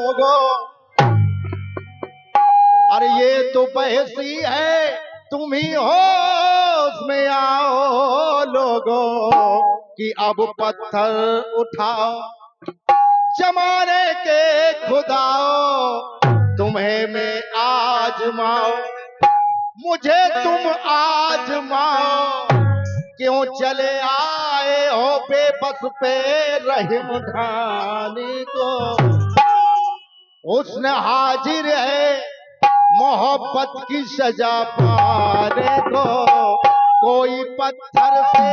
लोगों, अरे ये तो बहसी है, तुम ही हो उसमें आओ लोगों, कि अब पत्थर उठाओ जमाने के खुदाओ, तुम्हें मैं आजमाओ, मुझे तुम आजमाओ, क्यों चले आए हो बेबस पे रहीम ढाने को। हुस्न हाजिर है मोहब्बत की सजा पाने को, कोई पत्थर से,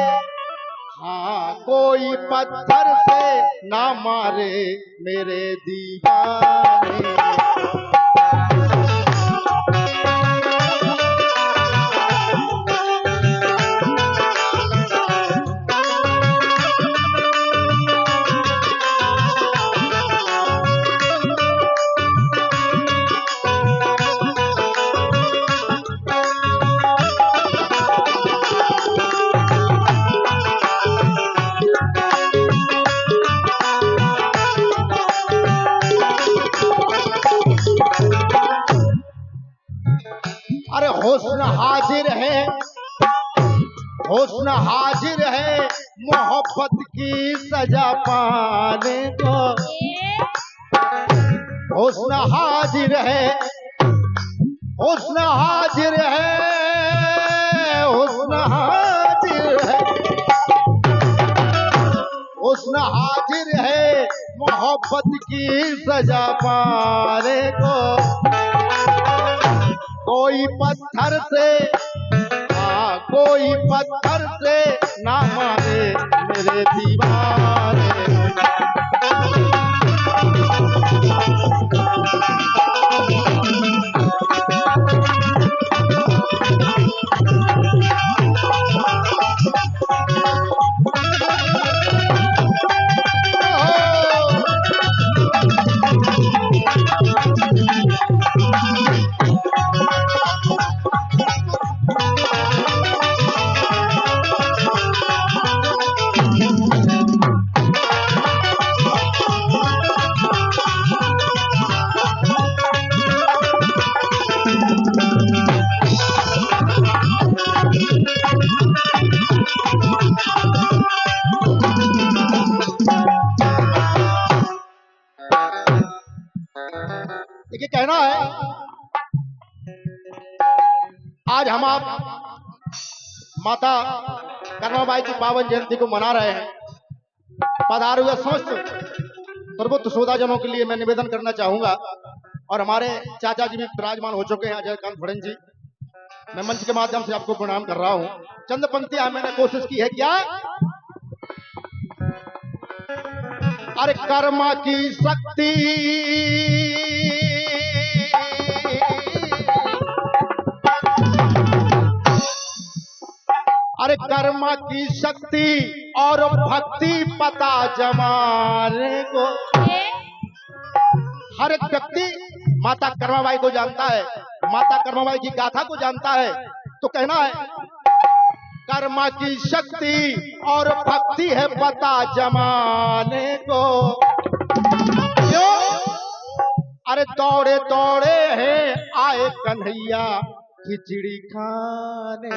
हाँ कोई पत्थर से ना मारे मेरे दीवाने। अरे हुस्न हाजिर है, हुस्न हाजिर है मोहब्बत की सजा पाने को। हुस्न हाजिर है, हुस्न हाजिर है, हुस्न हाजिर है, हुस्न हाजिर है मोहब्बत की सजा पाने को। कोई पत्थर से, हाँ कोई पत्थर से ना मारे मेरे दीवाने। देखिए कहना है, आज हम आप माता कर्माबाई की पावन जयंती को मना रहे हैं। पधारे हुए समस्त प्रबुद्ध श्रोताजनों के लिए मैं निवेदन करना चाहूंगा, और हमारे चाचा जी भी विराजमान हो चुके हैं, अजय कांत फड़न जी। मैं मंच के माध्यम से आपको प्रणाम कर रहा हूं। चंद पंक्तियां मैंने कोशिश की है क्या, अरे कर्मा की शक्ति, अरे कर्मा की शक्ति और भक्ति पता जमाने को। हर एक व्यक्ति माता कर्माबाई को जानता है, माता कर्माबाई की गाथा को जानता है। तो कहना है, कर्मा की शक्ति और भक्ति है पता जमाने को। क्यों? अरे दौड़े दौड़े हैं आए कन्हैया खिचड़ी खाने।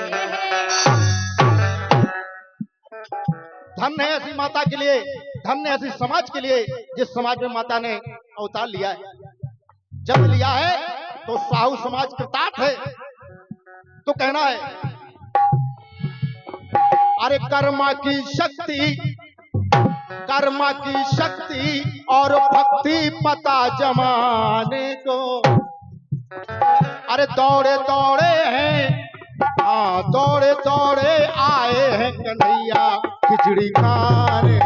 धन्य है ऐसी माता के लिए, धन्य है ऐसी समाज के लिए जिस समाज में माता ने अवतार लिया है। जब लिया है तो साहू समाज कृतार्थ है। तो कहना है, अरे कर्मा की शक्ति, कर्मा की शक्ति और भक्ति पता जमाने को। अरे दौड़े दौड़े हैं, हाँ दौड़े दौड़े आए हैं कन्हैया खिचड़ी खाने।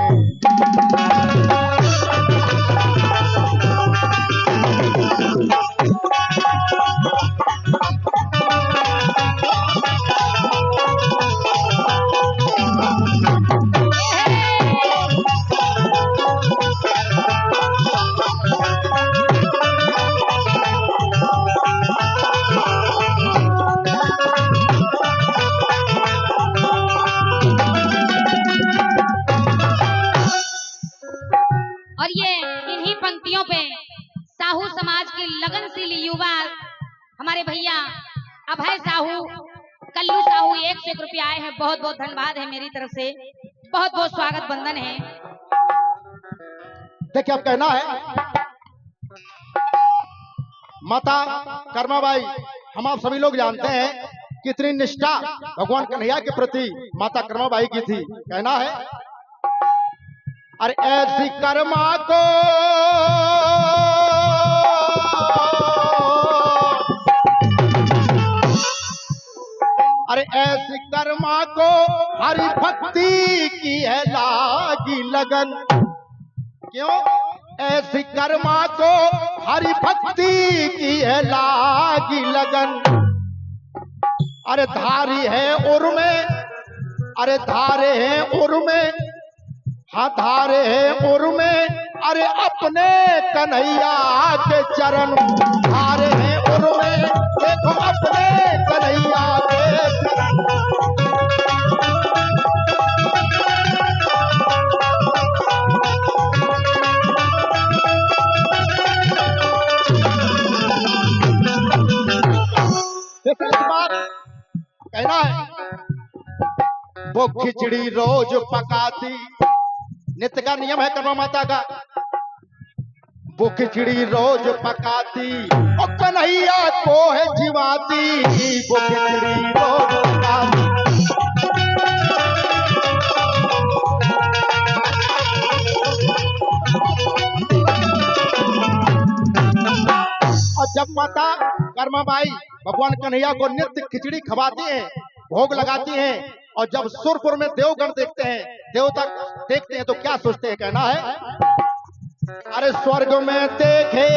साहू समाज के लगनशील युवा हमारे भैया अभय साहू, कल्लू साहू 101 रुपया आए हैं। बहुत बहुत धन्यवाद है मेरी तरफ से, बहुत बहुत स्वागत बंदन है। देखिए अब कहना है, माता कर्माबाई हम आप सभी लोग जानते हैं कितनी निष्ठा भगवान कन्हैया के प्रति माता कर्माबाई की थी। कहना है, अरे ऐसी कर्मा को अरे ऐसी कर्मा को हरि भक्ति की है लागी लगन। क्यों? ऐसी कर्मा को हरि भक्ति की है लागी लगन। अरे धारी है उर में, अरे धारे हैं उर में, हाँ धारे हैं उर में, अरे अपने कन्हैया के चरण। धारे हैं उर में, देखो अपने कन्हैया के चरण। कहना है, वो खिचड़ी रोज पकाती, नित्य का नियम है कर्मा माता का। वो खिचड़ी रोज पकाती और कन्हैया को है जिवाती। वो खिचड़ी रोज पकाती, और जब माता कर्माबाई भगवान कन्हैया को नित्य खिचड़ी खवाती हैं, भोग लगाती हैं, और जब सुरपुर में देवगण देखते हैं, देवता देखते हैं, तो क्या सोचते हैं? कहना है, अरे स्वर्ग में देखे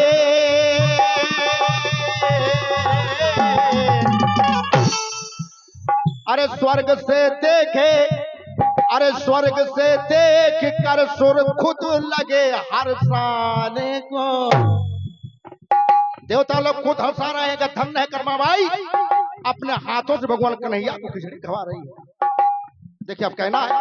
अरे स्वर्ग से देखे, अरे स्वर्ग से देख कर सुर खुद लगे हर्षाने को। देवता लोग खुद हंसा रहे हैं कि धन्य है कर्माबाई, अपने हाथों से भगवान कन्हैया को खिचड़ी खवा रही है। देखिए अब कहना है,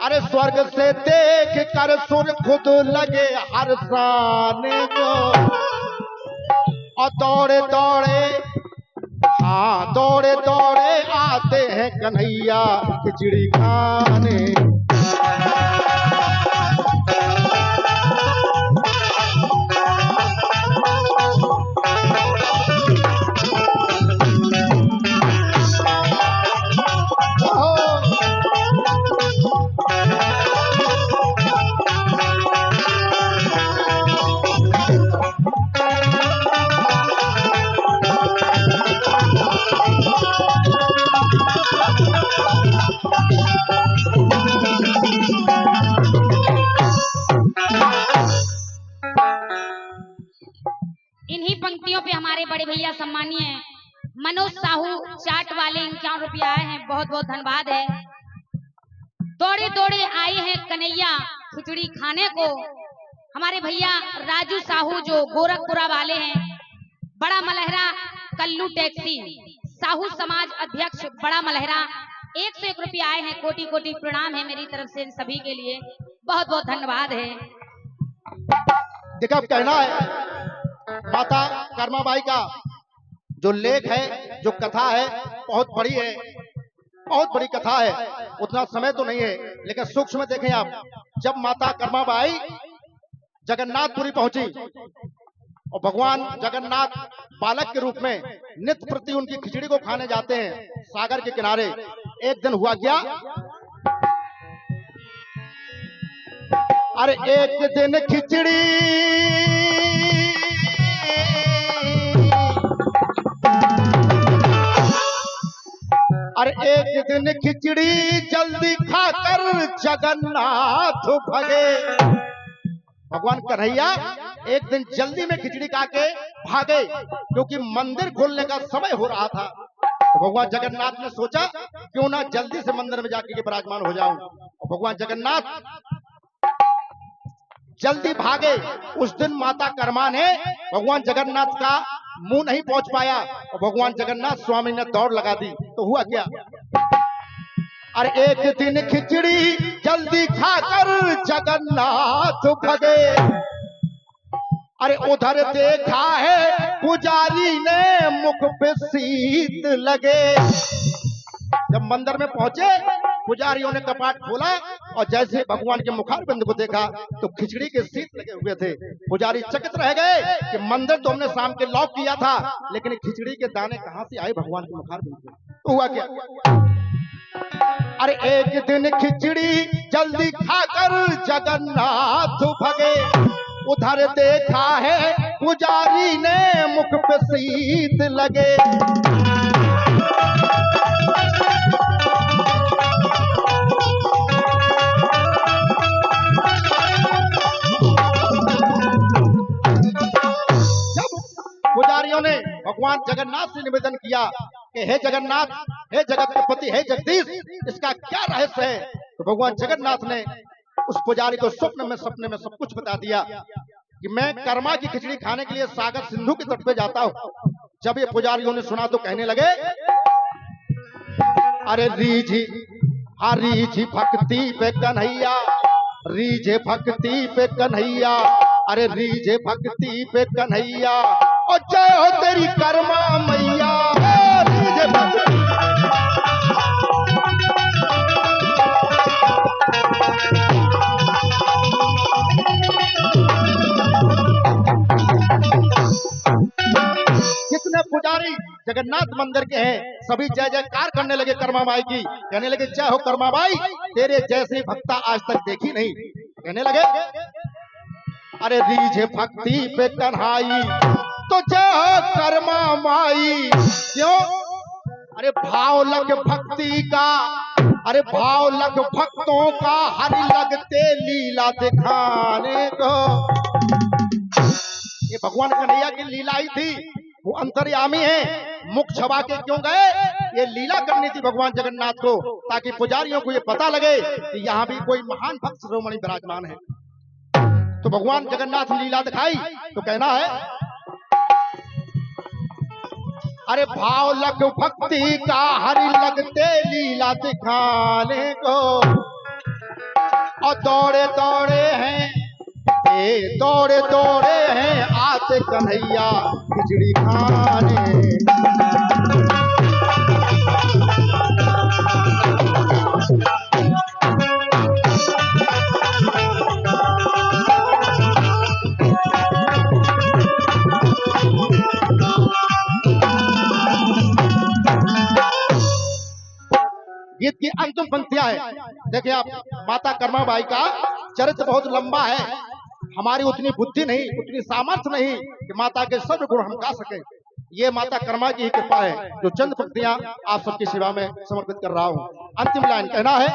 अरे स्वर्ग से देख कर सुर खुद लगे हर्षाने को। और दौड़े दौड़े, हाँ दौड़े दौड़े आते हैं कन्हैया खिचड़ी खाने। इन्हीं पंक्तियों पे हमारे बड़े भैया सम्मानीय मनोज साहू चाट वाले 51 रुपया आए हैं। बहुत बहुत धन्यवाद है। दौड़े दौड़े आए हैं कन्हैया खिचड़ी खाने को। हमारे भैया राजू साहू जो गोरखपुरा वाले हैं, बड़ा मलहरा कल्लू टैक्सी साहू समाज अध्यक्ष बड़ा मलहरा 101 रुपया आए हैं। कोटि कोटि प्रणाम है मेरी तरफ से इन सभी के लिए, बहुत बहुत धन्यवाद है। देखा अब कहना है, माता कर्माबाई का जो लेख है, जो कथा है, बहुत बड़ी है, बहुत बड़ी कथा है। उतना समय तो नहीं है, लेकिन सूक्ष्म देखें आप। जब माता कर्माबाई जगन्नाथपुरी पहुंची और भगवान जगन्नाथ बालक के रूप में नित्य प्रति उनकी खिचड़ी को खाने जाते हैं सागर के किनारे। एक दिन हुआ क्या, अरे एक दिन खिचड़ी अरे एक दिन खिचड़ी जल्दी खाकर जगन्नाथ भगे। भगवान कन्हैया एक दिन जल्दी में खिचड़ी खा के भागे, क्योंकि मंदिर खोलने का समय हो रहा था। तो भगवान जगन्नाथ ने सोचा क्यों ना जल्दी से मंदिर में जाके विराजमान हो जाऊं। और भगवान जगन्नाथ जल्दी भागे। उस दिन माता कर्मा ने भगवान जगन्नाथ का मुंह नहीं पहुंच पाया और भगवान जगन्नाथ स्वामी ने दौड़ लगा दी। तो हुआ क्या, अरे एक दिन खिचड़ी जल्दी खाकर जगन्नाथ भगे। अरे उधर देखा है पुजारी ने मुख पे शीत लगे। जब मंदिर में पहुंचे पुजारियों ने कपाट खोला और जैसे भगवान के मुखारबिंद को देखा तो खिचड़ी के शीत लगे हुए थे। पुजारी चकित रह गए कि मंदिर तो हमने शाम के लॉक किया था, लेकिन खिचड़ी के दाने कहां से आए भगवान के मुखारबिंद में? तो हुआ क्या? अरे एक दिन खिचड़ी जल्दी खाकर जगन्नाथ भगे। उधर देखा है पुजारी ने मुख पे शीत लगे। पुजारियों ने भगवान जगन्नाथ से निवेदन किया कि हे जगन्नाथ, हे जगत के पति, हे जगदीश, इसका क्या रहस्य है? तो भगवान जगन्नाथ ने उस पुजारी को सपने में सब कुछ बता दिया कि मैं कर्मा की खिचड़ी खाने के लिए सागर सिंधु के तट पे जाता हूं। जब ये पुजारियों ने सुना तो कहने लगे, अरे रीझी रीझी भक्ति पे कन्हैया, रीझे भक्ति पे कन्हैया, अरे रीझे भक्ति पे कन्हैया, और जय हो तेरी कर्मा मैया। रीझे भक्ति जितने पुजारी जगन्नाथ मंदिर के हैं सभी जय जयकार करने लगे कर्मा बाई की। कहने लगे जय हो कर्मा बाई, तेरे जैसी भक्ता आज तक देखी नहीं। कहने लगे अरे रीझे भक्ति पे कन्हाई, तो जय हो कर्मा माई। क्यों? अरे भाव लग भक्ति का, अरे भाव लग भक्तों का, हरि लगते लीला दिखाने को। ये भगवान कन्हैया की लीला ही थी, वो अंतर्यामी है, मुख छबा के क्यों गए? ये लीला करनी थी भगवान जगन्नाथ को, ताकि पुजारियों को ये पता लगे कि यहाँ भी कोई महान भक्त शिरोमणि विराजमान है। तो भगवान जगन्नाथ ने लीला दिखाई तो कहना है, अरे भाव लग भक्ति का, हरि लगते लीला दिखाने को, और दौड़े दौड़े हैं, दौड़े दौड़े हैं आते कन्हैया खिचड़ी खाने। गीत की अंतिम पंक्तियां है। देखिए आप, माता कर्मा बाई का चरित्र बहुत लंबा है, हमारी उतनी बुद्धि नहीं, उतनी सामर्थ्य नहीं कि माता के सब गुण हम गा सके। ये माता कर्मा की ही कृपा है जो चंद पंक्तियां आप सबकी सेवा में समर्पित कर रहा हूं। अंतिम लाइन कहना है,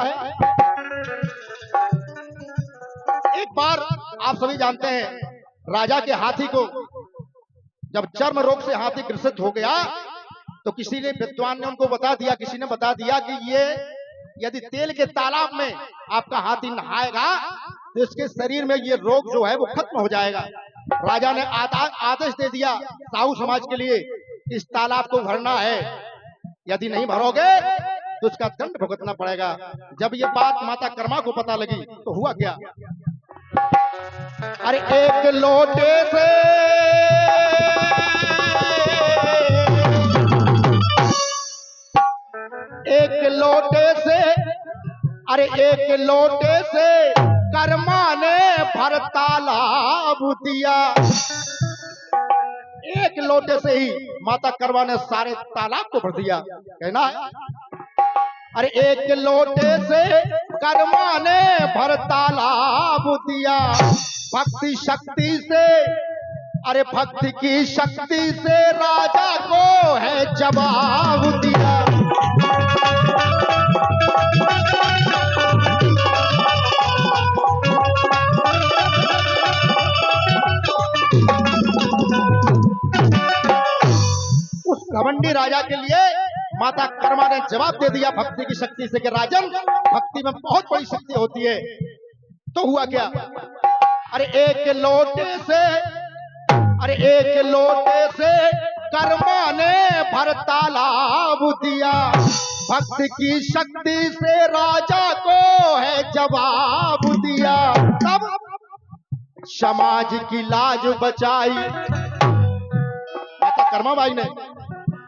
एक बार आप सभी जानते हैं राजा के हाथी को जब चर्म रोग से हाथी ग्रसित हो गया तो किसी ने, विद्वान ने उनको बता दिया, किसी ने बता दिया कि ये यदि तेल के तालाब में आपका हाथी नहाएगा तो इसके शरीर में ये रोग जो है वो खत्म हो जाएगा। राजा ने आदेश दे दिया साहू समाज के लिए, इस तालाब को भरना है, यदि नहीं भरोगे तो इसका दंड भुगतना पड़ेगा। जब ये बात माता कर्मा को पता लगी तो हुआ क्या? अरे एक लोटे से अरे एक लोटे से कर्मा ने भर तालाब दिया। एक लोटे से ही माता कर्मा ने सारे तालाब को भर दिया। कहना है, अरे एक लोटे से कर्मा ने भर तालाब दिया। भक्ति शक्ति से, अरे भक्ति की शक्ति से राजा को है जवाब दिया। उस घमंडी राजा के लिए माता कर्मा ने जवाब दे दिया भक्ति की शक्ति से कि राजन, भक्ति में बहुत बड़ी शक्ति होती है। तो हुआ क्या? अरे एक लोटे से कर्मा ने भर तालाब दिया। भक्ति की शक्ति से राजा को है जवाब दिया। तब समाज की लाज बचाई। माता कर्माबाई ने,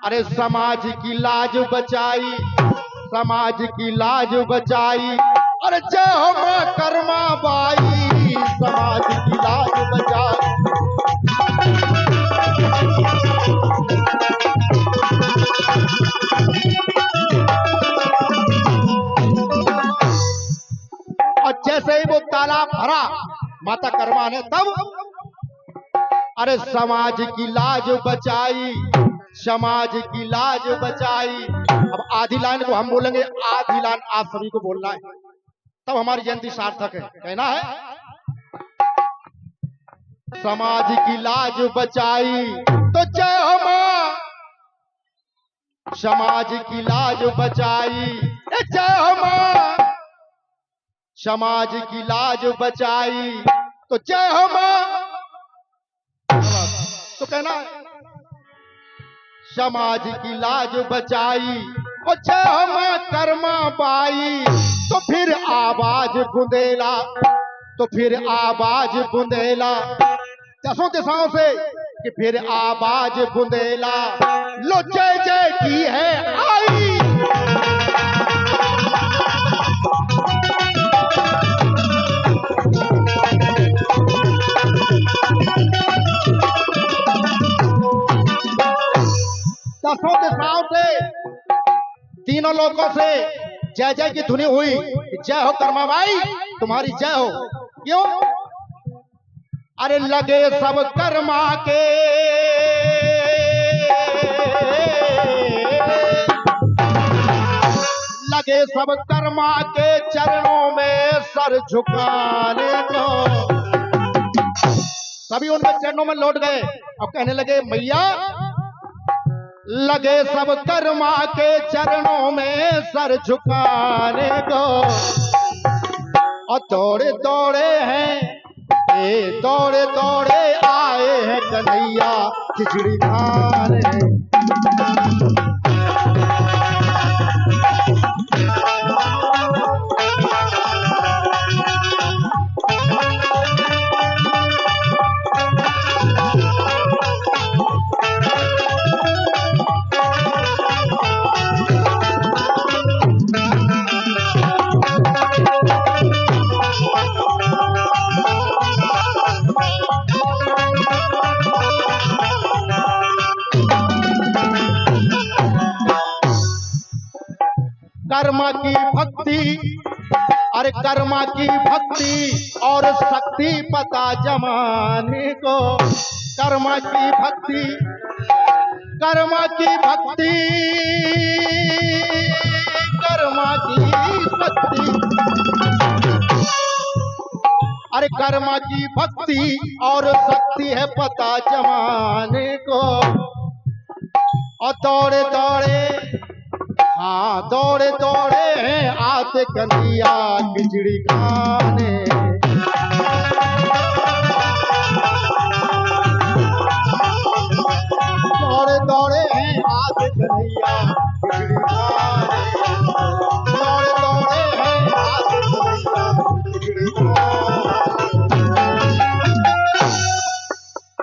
अरे समाज की लाज बचाई, समाज की लाज बचाई। अरे जय हो मां कर्माबाई, समाज की लाज बचाई। और जैसे ही वो तालाब भरा माता कर्मा ने, तब अरे समाज की लाज बचाई, समाज की लाज बचाई। अब आधी लाइन को हम बोलेंगे, आधी लाइन आप सभी को बोलना है, तब हमारी जयंती सार्थक है। कहना है समाज की लाज बचाई तो जय हो मां, समाज की लाज बचाई, जय हो मां, समाज की लाज बचाई तो जय हो मां। तो कहना है समाज की लाज बचाई और जय हो मां कर्माबाई। तो फिर आवाज बुंदेला, तो फिर आवाज बुंदेला दसों दिशाओं से कि फिर आवाज बुंदेला, लो जय जय की है आई। दसों दिशाओं से, तीनों लोगों से जय जय की धुनी हुई। जय हो कर्माबाई, तुम्हारी जय हो। क्यों? अरे लगे सब कर्मा के, लगे सब कर्मा के चरणों में सर झुकाने को। सभी उनके चरणों में लौट गए और कहने लगे मैया, लगे सब कर्मा के चरणों में सर झुकाने को। और दौड़े दौड़े हैं, दौड़े दौड़े आए हैं कन्हैया खिचड़ी खाने। कर्मा की भक्ति, अरे कर्मा की भक्ति और शक्ति पता जमाने को। कर्मा की भक्ति, कर्मा की भक्ति, कर्मा की शक्ति, अरे कर्मा की भक्ति और शक्ति है पता जमाने को। और दौड़े दौड़े, हाँ दौड़े दौड़े हैं आते कन्हैया खिचड़ी खाने। दौड़े दौड़े हैं आते कन्हैया